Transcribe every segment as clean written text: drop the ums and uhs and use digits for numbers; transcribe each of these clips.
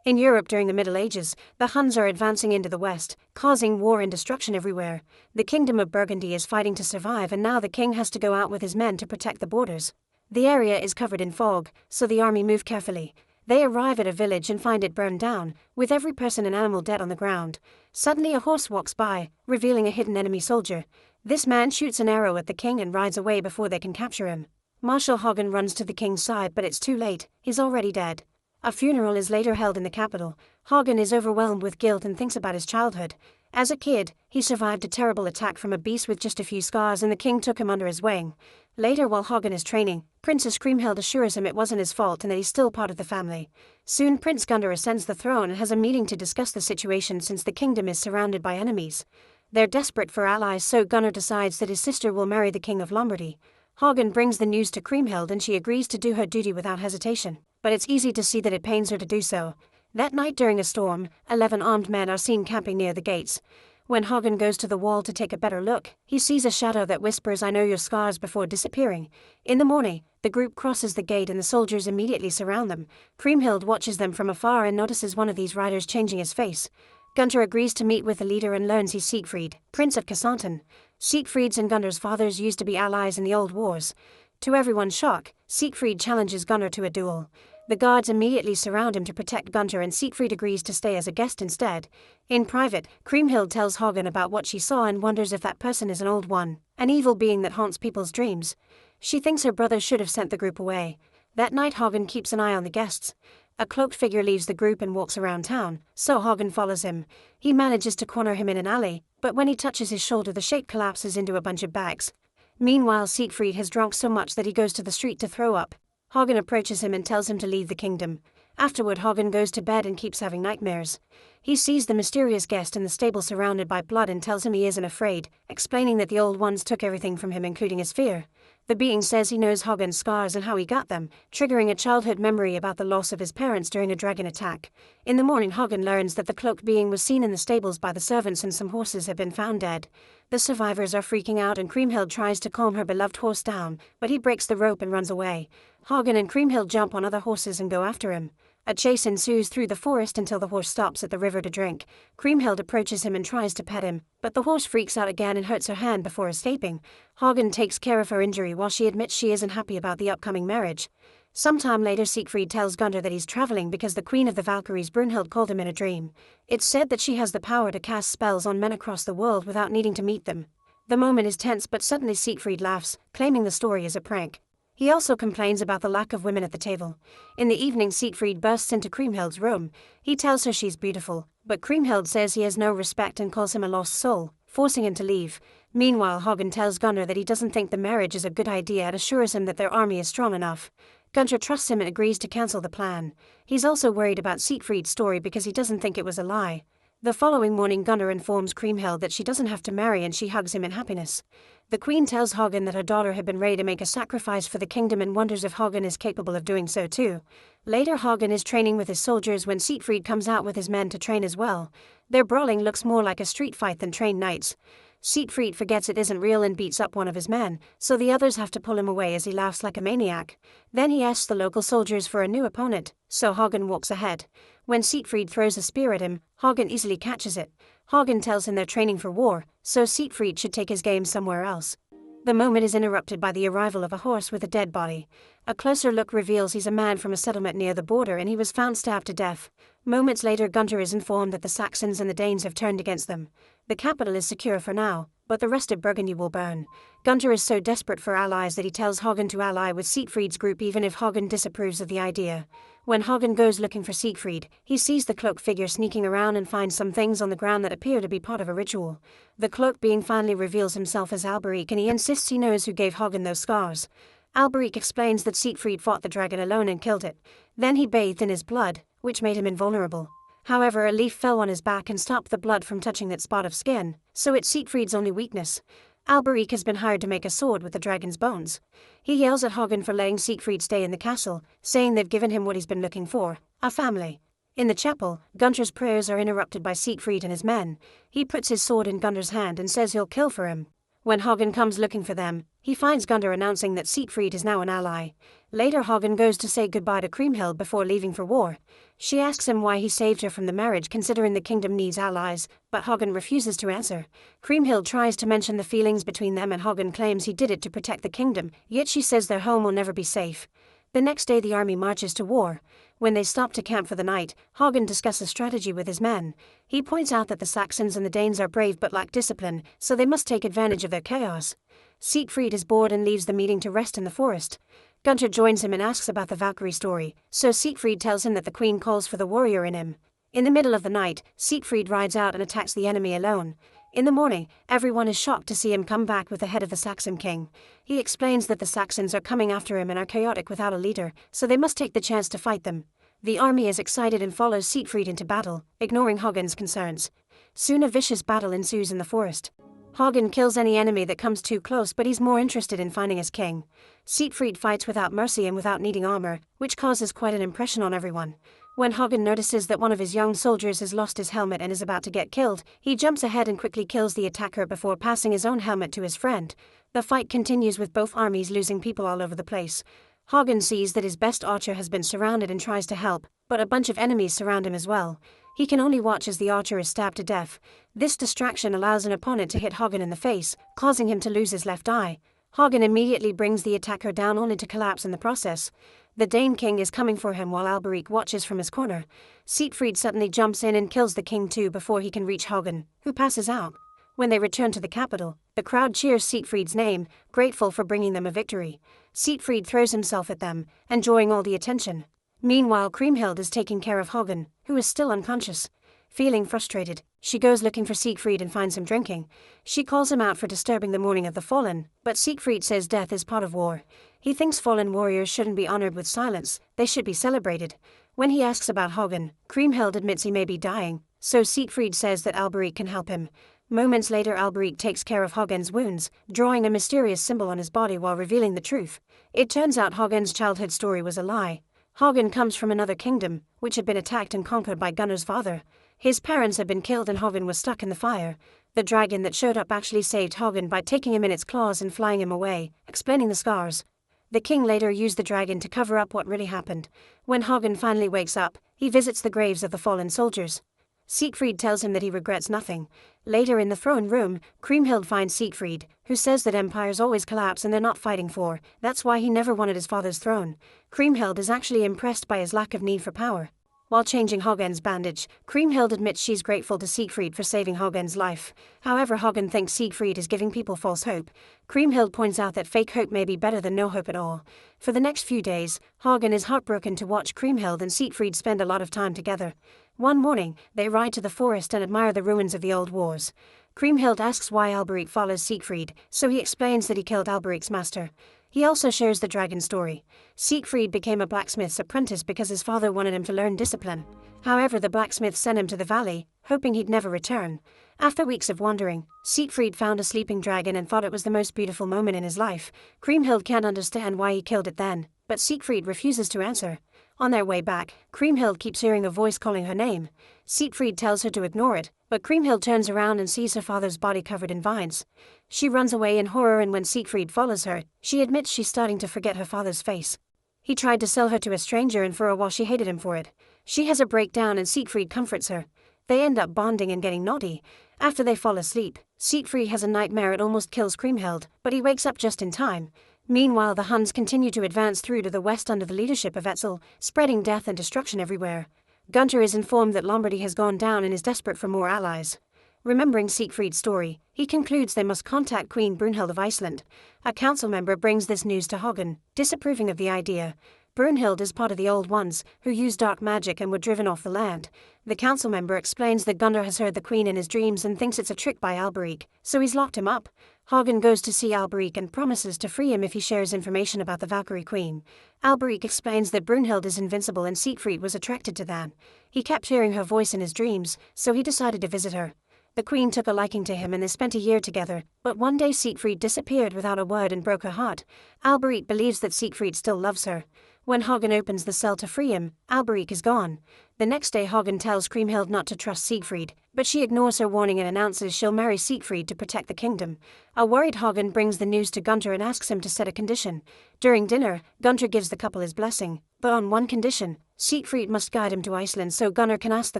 In Europe during the Middle Ages, the Huns are advancing into the west, causing war and destruction everywhere. The kingdom of Burgundy is fighting to survive, and now the king has to go out with his men to protect the borders. The area is covered in fog, so the army move carefully. They arrive at a village and find it burned down, with every person and animal dead on the ground. Suddenly a horse walks by, revealing a hidden enemy soldier. This man shoots an arrow at the king and rides away before they can capture him. Marshal Hagen runs to the king's side, but it's too late, he's already dead. A funeral is later held in the capital. Hagen is overwhelmed with guilt and thinks about his childhood. As a kid, he survived a terrible attack from a beast with just a few scars, and the king took him under his wing. Later, while Hagen is training, Princess Kriemhild assures him it wasn't his fault and that he's still part of the family. Soon Prince Gunnar ascends the throne and has a meeting to discuss the situation since the kingdom is surrounded by enemies. They're desperate for allies, so Gunnar decides that his sister will marry the king of Lombardy. Hagen brings the news to Kriemhild and she agrees to do her duty without hesitation, but it's easy to see that it pains her to do so. That night during a storm, 11 armed men are seen camping near the gates. When Hagen goes to the wall to take a better look, he sees a shadow that whispers, "I know your scars," before disappearing. In the morning, the group crosses the gate and the soldiers immediately surround them. Kriemhild watches them from afar and notices one of these riders changing his face. Gunther agrees to meet with the leader and learns he's Siegfried, Prince of Cassanton. Siegfried's and Gunnar's fathers used to be allies in the old wars. To everyone's shock, Siegfried challenges Gunnar to a duel. The guards immediately surround him to protect Gunther, and Siegfried agrees to stay as a guest instead. In private, Kriemhild tells Hagen about what she saw and wonders if that person is an old one, an evil being that haunts people's dreams. She thinks her brother should have sent the group away. That night Hagen keeps an eye on the guests. A cloaked figure leaves the group and walks around town, so Hagen follows him. He manages to corner him in an alley, but when he touches his shoulder the shape collapses into a bunch of bags. Meanwhile, Siegfried has drunk so much that he goes to the street to throw up. Hagen approaches him and tells him to leave the kingdom. Afterward, Hagen goes to bed and keeps having nightmares. He sees the mysterious guest in the stable surrounded by blood and tells him he isn't afraid, explaining that the old ones took everything from him, including his fear. The being says he knows Hagen's scars and how he got them, triggering a childhood memory about the loss of his parents during a dragon attack. In the morning, Hagen learns that the cloaked being was seen in the stables by the servants and some horses have been found dead. The survivors are freaking out and Kriemhild tries to calm her beloved horse down, but he breaks the rope and runs away. Hagen and Kriemhild jump on other horses and go after him. A chase ensues through the forest until the horse stops at the river to drink. Kriemhild approaches him and tries to pet him, but the horse freaks out again and hurts her hand before escaping. Hagen takes care of her injury while she admits she isn't happy about the upcoming marriage. Sometime later, Siegfried tells Gunther that he's traveling because the queen of the Valkyries, Brunhild, called him in a dream. It's said that she has the power to cast spells on men across the world without needing to meet them. The moment is tense, but suddenly Siegfried laughs, claiming the story is a prank. He also complains about the lack of women at the table. In the evening, Siegfried bursts into Kriemhild's room. He tells her she's beautiful, but Kriemhild says he has no respect and calls him a lost soul, forcing him to leave. Meanwhile, Hagen tells Gunnar that he doesn't think the marriage is a good idea and assures him that their army is strong enough. Gunther trusts him and agrees to cancel the plan. He's also worried about Siegfried's story because he doesn't think it was a lie. The following morning, Gunnar informs Kriemhild that she doesn't have to marry and she hugs him in happiness. The queen tells Hagen that her daughter had been ready to make a sacrifice for the kingdom and wonders if Hagen is capable of doing so too. Later, Hagen is training with his soldiers when Siegfried comes out with his men to train as well. Their brawling looks more like a street fight than trained knights. Siegfried forgets it isn't real and beats up one of his men, so the others have to pull him away as he laughs like a maniac. Then he asks the local soldiers for a new opponent, so Hagen walks ahead. When Siegfried throws a spear at him, Hagen easily catches it. Hagen tells him they're training for war, so Siegfried should take his game somewhere else. The moment is interrupted by the arrival of a horse with a dead body. A closer look reveals he's a man from a settlement near the border and he was found stabbed to death. Moments later, Gunther is informed that the Saxons and the Danes have turned against them. The capital is secure for now, but the rest of Burgundy will burn. Gunther is so desperate for allies that he tells Hagen to ally with Siegfried's group even if Hagen disapproves of the idea. When Hagen goes looking for Siegfried, he sees the cloaked figure sneaking around and finds some things on the ground that appear to be part of a ritual. The cloaked being finally reveals himself as Alberic and he insists he knows who gave Hagen those scars. Alberic explains that Siegfried fought the dragon alone and killed it. Then he bathed in his blood, which made him invulnerable. However, a leaf fell on his back and stopped the blood from touching that spot of skin, so it's Siegfried's only weakness. Alberic has been hired to make a sword with the dragon's bones. He yells at Hagen for letting Siegfried stay in the castle, saying they've given him what he's been looking for, a family. In the chapel, Gunther's prayers are interrupted by Siegfried and his men. He puts his sword in Gunther's hand and says he'll kill for him. When Hagen comes looking for them, he finds Gunther announcing that Siegfried is now an ally. Later Hagen goes to say goodbye to Kriemhild before leaving for war. She asks him why he saved her from the marriage considering the kingdom needs allies, but Hagen refuses to answer. Kriemhild tries to mention the feelings between them and Hagen claims he did it to protect the kingdom, yet she says their home will never be safe. The next day the army marches to war. When they stop to camp for the night, Hagen discusses strategy with his men. He points out that the Saxons and the Danes are brave but lack discipline, so they must take advantage of their chaos. Siegfried is bored and leaves the meeting to rest in the forest. Gunther joins him and asks about the Valkyrie story, so Siegfried tells him that the queen calls for the warrior in him. In the middle of the night, Siegfried rides out and attacks the enemy alone. In the morning, everyone is shocked to see him come back with the head of the Saxon king. He explains that the Saxons are coming after him and are chaotic without a leader, so they must take the chance to fight them. The army is excited and follows Siegfried into battle, ignoring Hagen's concerns. Soon a vicious battle ensues in the forest. Hagen kills any enemy that comes too close, but he's more interested in finding his king. Siegfried fights without mercy and without needing armor, which causes quite an impression on everyone. When Hagen notices that one of his young soldiers has lost his helmet and is about to get killed, he jumps ahead and quickly kills the attacker before passing his own helmet to his friend. The fight continues with both armies losing people all over the place. Hagen sees that his best archer has been surrounded and tries to help, but a bunch of enemies surround him as well. He can only watch as the archer is stabbed to death. This distraction allows an opponent to hit Hagen in the face, causing him to lose his left eye. Hagen immediately brings the attacker down only to collapse in the process. The Dane king is coming for him while Alberic watches from his corner. Siegfried suddenly jumps in and kills the king too before he can reach Hagen, who passes out. When they return to the capital, the crowd cheers Siegfried's name, grateful for bringing them a victory. Siegfried throws himself at them, enjoying all the attention. Meanwhile, Kriemhild is taking care of Hagen, who is still unconscious. Feeling frustrated, she goes looking for Siegfried and finds him drinking. She calls him out for disturbing the mourning of the fallen, but Siegfried says death is part of war. He thinks fallen warriors shouldn't be honored with silence, they should be celebrated. When he asks about Hagen, Kriemhild admits he may be dying, so Siegfried says that Alberic can help him. Moments later, Alberic takes care of Hagen's wounds, drawing a mysterious symbol on his body while revealing the truth. It turns out Hagen's childhood story was a lie. Hagen comes from another kingdom, which had been attacked and conquered by Gunnar's father. His parents had been killed and Hagen was stuck in the fire. The dragon that showed up actually saved Hagen by taking him in its claws and flying him away, explaining the scars. The king later used the dragon to cover up what really happened. When Hagen finally wakes up, he visits the graves of the fallen soldiers. Siegfried tells him that he regrets nothing. Later in the throne room, Kriemhild finds Siegfried, who says that empires always collapse and they're not fighting for, that's why he never wanted his father's throne. Kriemhild is actually impressed by his lack of need for power. While changing Hagen's bandage, Kriemhild admits she's grateful to Siegfried for saving Hagen's life. However, Hagen thinks Siegfried is giving people false hope. Kriemhild points out that fake hope may be better than no hope at all. For the next few days, Hagen is heartbroken to watch Kriemhild and Siegfried spend a lot of time together. One morning, they ride to the forest and admire the ruins of the old wars. Kriemhild asks why Alberic follows Siegfried, so he explains that he killed Alberic's master. He also shares the dragon story. Siegfried became a blacksmith's apprentice because his father wanted him to learn discipline. However, the blacksmith sent him to the valley, hoping he'd never return. After weeks of wandering, Siegfried found a sleeping dragon and thought it was the most beautiful moment in his life. Kriemhild can't understand why he killed it then, but Siegfried refuses to answer. On their way back, Kriemhild keeps hearing a voice calling her name. Siegfried tells her to ignore it, but Kriemhild turns around and sees her father's body covered in vines. She runs away in horror, and when Siegfried follows her, she admits she's starting to forget her father's face. He tried to sell her to a stranger, and for a while she hated him for it. She has a breakdown and Siegfried comforts her. They end up bonding and getting naughty. After they fall asleep, Siegfried has a nightmare. It almost kills Kriemhild, but he wakes up just in time. Meanwhile, the Huns continue to advance through to the west under the leadership of Etzel, spreading death and destruction everywhere. Gunther is informed that Lombardy has gone down and is desperate for more allies. Remembering Siegfried's story, he concludes they must contact Queen Brunhild of Iceland. A council member brings this news to Hagen, disapproving of the idea. Brunhild is part of the Old Ones, who use dark magic and were driven off the land. The council member explains that Gunther has heard the queen in his dreams and thinks it's a trick by Alberic, so he's locked him up. Hagen goes to see Alberic and promises to free him if he shares information about the Valkyrie queen. Alberic explains that Brunhild is invincible and Siegfried was attracted to that. He kept hearing her voice in his dreams, so he decided to visit her. The queen took a liking to him and they spent a year together, but one day Siegfried disappeared without a word and broke her heart. Alberic believes that Siegfried still loves her. When Hagen opens the cell to free him, Alberic is gone. The next day Hagen tells Kriemhild not to trust Siegfried, but she ignores her warning and announces she'll marry Siegfried to protect the kingdom. A worried Hagen brings the news to Gunther and asks him to set a condition. During dinner, Gunther gives the couple his blessing, but on one condition: Siegfried must guide him to Iceland so Gunnar can ask the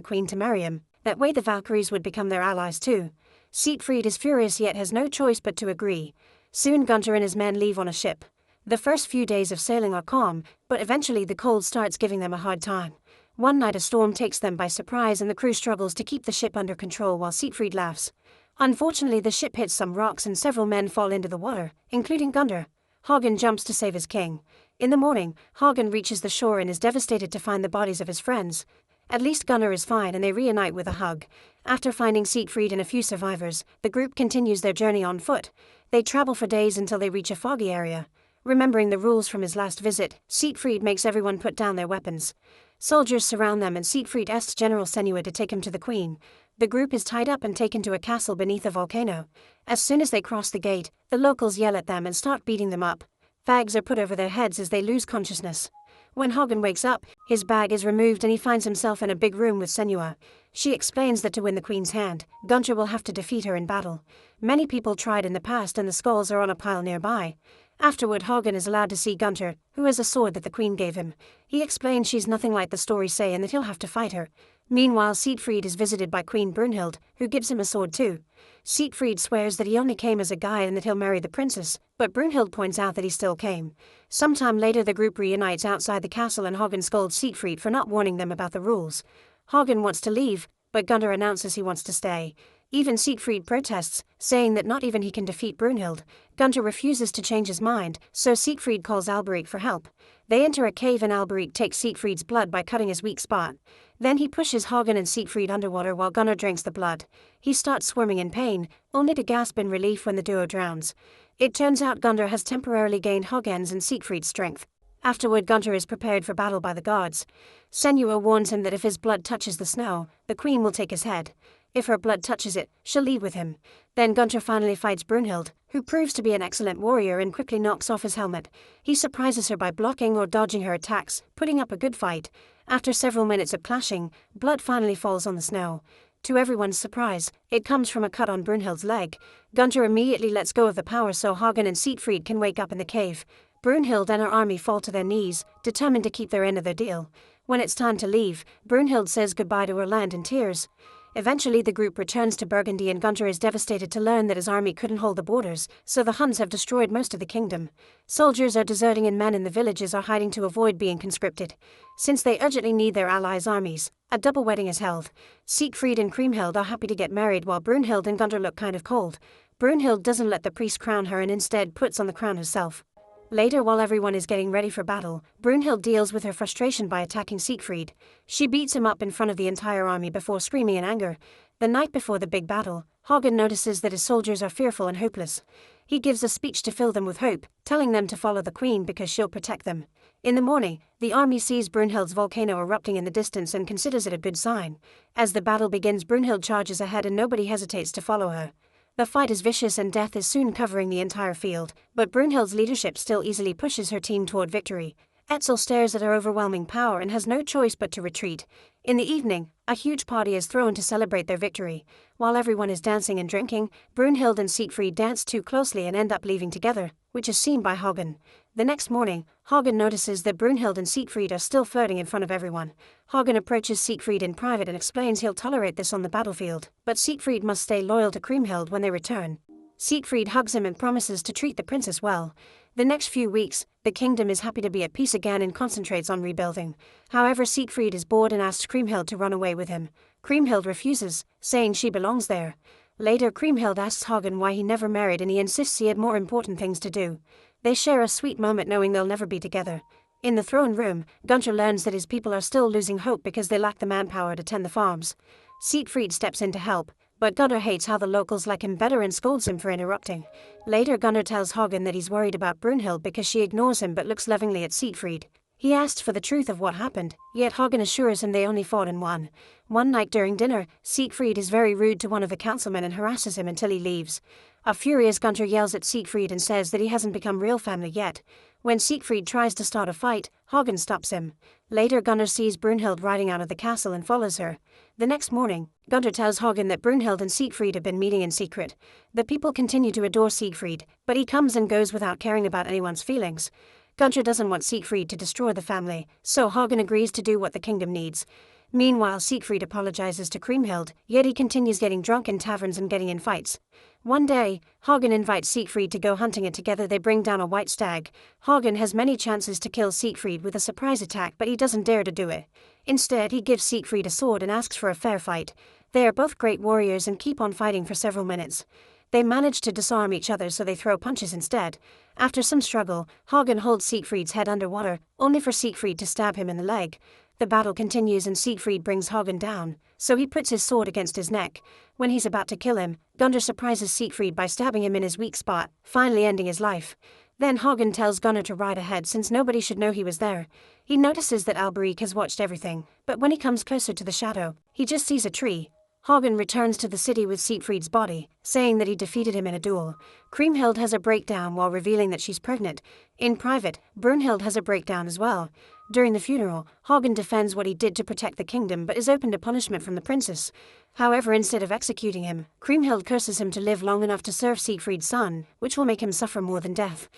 queen to marry him. That way the Valkyries would become their allies too. Siegfried is furious yet has no choice but to agree. Soon Gunther and his men leave on a ship. The first few days of sailing are calm, but eventually the cold starts giving them a hard time. One night a storm takes them by surprise and the crew struggles to keep the ship under control while Siegfried laughs. Unfortunately, the ship hits some rocks and several men fall into the water, including Gunther. Hagen jumps to save his king. In the morning, Hagen reaches the shore and is devastated to find the bodies of his friends. At least Gunnar is fine and they reunite with a hug. After finding Siegfried and a few survivors, the group continues their journey on foot. They travel for days until they reach a foggy area. Remembering the rules from his last visit, Siegfried makes everyone put down their weapons. Soldiers surround them and Siegfried asks General Senua to take him to the queen. The group is tied up and taken to a castle beneath a volcano. As soon as they cross the gate, the locals yell at them and start beating them up. Fags are put over their heads as they lose consciousness. When Hagen wakes up, his bag is removed and he finds himself in a big room with Senua. She explains that to win the queen's hand, Gunther will have to defeat her in battle. Many people tried in the past and the skulls are on a pile nearby. Afterward, Hagen is allowed to see Gunther, who has a sword that the queen gave him. He explains she's nothing like the stories say and that he'll have to fight her. Meanwhile, Siegfried is visited by Queen Brunhild, who gives him a sword too. Siegfried swears that he only came as a guide and that he'll marry the princess, but Brunhild points out that he still came. Sometime later the group reunites outside the castle and Hagen scolds Siegfried for not warning them about the rules. Hagen wants to leave, but Gunther announces he wants to stay. Even Siegfried protests, saying that not even he can defeat Brunhild. Gunther refuses to change his mind, so Siegfried calls Alberic for help. They enter a cave and Alberic takes Siegfried's blood by cutting his weak spot. Then he pushes Hagen and Siegfried underwater while Gunnar drinks the blood. He starts swimming in pain, only to gasp in relief when the duo drowns. It turns out Gunnar has temporarily gained Hagen's and Siegfried's strength. Afterward, Gunther is prepared for battle by the gods. Senua warns him that if his blood touches the snow, the queen will take his head. If her blood touches it, she'll leave with him. Then Gunther finally fights Brunhild, who proves to be an excellent warrior and quickly knocks off his helmet. He surprises her by blocking or dodging her attacks, putting up a good fight. After several minutes of clashing, blood finally falls on the snow. To everyone's surprise, it comes from a cut on Brunhild's leg. Gunther immediately lets go of the power so Hagen and Siegfried can wake up in the cave. Brunhild and her army fall to their knees, determined to keep their end of their deal. When it's time to leave, Brunhild says goodbye to her land in tears. Eventually the group returns to Burgundy and Gunther is devastated to learn that his army couldn't hold the borders, so the Huns have destroyed most of the kingdom. Soldiers are deserting and men in the villages are hiding to avoid being conscripted. Since they urgently need their allies' armies, a double wedding is held. Siegfried and Kriemhild are happy to get married while Brunhild and Gunther look kind of cold. Brunhild doesn't let the priest crown her and instead puts on the crown herself. Later, while everyone is getting ready for battle, Brunhild deals with her frustration by attacking Siegfried. She beats him up in front of the entire army before screaming in anger. The night before the big battle, Hagen notices that his soldiers are fearful and hopeless. He gives a speech to fill them with hope, telling them to follow the queen because she'll protect them. In the morning, the army sees Brunhild's volcano erupting in the distance and considers it a good sign. As the battle begins, Brunhild charges ahead and nobody hesitates to follow her. The fight is vicious and death is soon covering the entire field, but Brunhild's leadership still easily pushes her team toward victory. Etzel stares at her overwhelming power and has no choice but to retreat. In the evening, a huge party is thrown to celebrate their victory. While everyone is dancing and drinking, Brunhild and Siegfried dance too closely and end up leaving together, which is seen by Hagen. The next morning, Hagen notices that Brunhild and Siegfried are still flirting in front of everyone. Hagen approaches Siegfried in private and explains he'll tolerate this on the battlefield, but Siegfried must stay loyal to Kriemhild when they return. Siegfried hugs him and promises to treat the princess well. The next few weeks, the kingdom is happy to be at peace again and concentrates on rebuilding. However, Siegfried is bored and asks Kriemhild to run away with him. Kriemhild refuses, saying she belongs there. Later, Kriemhild asks Hagen why he never married and he insists he had more important things to do. They share a sweet moment knowing they'll never be together. In the throne room, Gunther learns that his people are still losing hope because they lack the manpower to tend the farms. Siegfried steps in to help, but Gunther hates how the locals like him better and scolds him for interrupting. Later, Gunther tells Hagen that he's worried about Brunhild because she ignores him but looks lovingly at Siegfried. He asks for the truth of what happened, yet Hagen assures him they only fought and won. One night during dinner, Siegfried is very rude to one of the councilmen and harasses him until he leaves. A furious Gunther yells at Siegfried and says that he hasn't become real family yet. When Siegfried tries to start a fight, Hagen stops him. Later, Gunnar sees Brunhild riding out of the castle and follows her. The next morning, Gunnar tells Hagen that Brunhild and Siegfried have been meeting in secret. The people continue to adore Siegfried, but he comes and goes without caring about anyone's feelings. Gunnar doesn't want Siegfried to destroy the family, so Hagen agrees to do what the kingdom needs. Meanwhile, Siegfried apologizes to Kriemhild, yet he continues getting drunk in taverns and getting in fights. One day, Hagen invites Siegfried to go hunting and together they bring down a white stag. Hagen has many chances to kill Siegfried with a surprise attack, but he doesn't dare to do it. Instead, he gives Siegfried a sword and asks for a fair fight. They are both great warriors and keep on fighting for several minutes. They manage to disarm each other, so they throw punches instead. After some struggle, Hagen holds Siegfried's head underwater, only for Siegfried to stab him in the leg. The battle continues and Siegfried brings Hagen down, so he puts his sword against his neck. When he's about to kill him, Gunnar surprises Siegfried by stabbing him in his weak spot, finally ending his life. Then Hagen tells Gunnar to ride ahead since nobody should know he was there. He notices that Alberich has watched everything, but when he comes closer to the shadow, he just sees a tree. Hagen returns to the city with Siegfried's body, saying that he defeated him in a duel. Kriemhild has a breakdown while revealing that she's pregnant. In private, Brunhild has a breakdown as well. During the funeral, Hagen defends what he did to protect the kingdom but is open to punishment from the princess. However, instead of executing him, Kriemhild curses him to live long enough to serve Siegfried's son, which will make him suffer more than death.